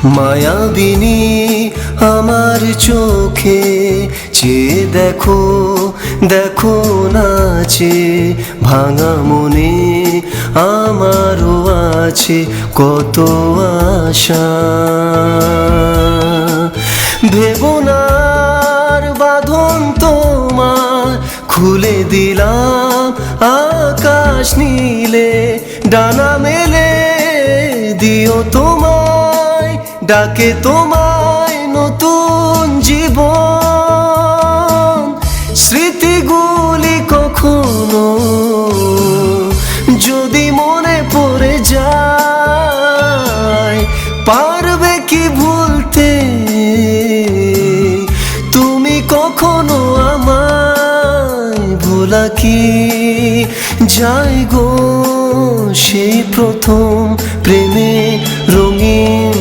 মায়াবিনী আমার চোখে চেয়ে দেখো, দেখো নাচে ভাঙা মনে আমারও আছে কত আশা। ভেবনার বাঁধন তোমার খুলে দিলাম আকাশ নীলে, ডানা মেলে দিও তোমায়, ডাকে তোমায় নতুন জীবন। স্মৃতিগুলি কখনো যদি মনে পড়ে যায়, পারবে কি ভুলতে তুমি কখনো আমায়? ভোলা কি যায় গো সেই প্রথম প্রেমে রঙিন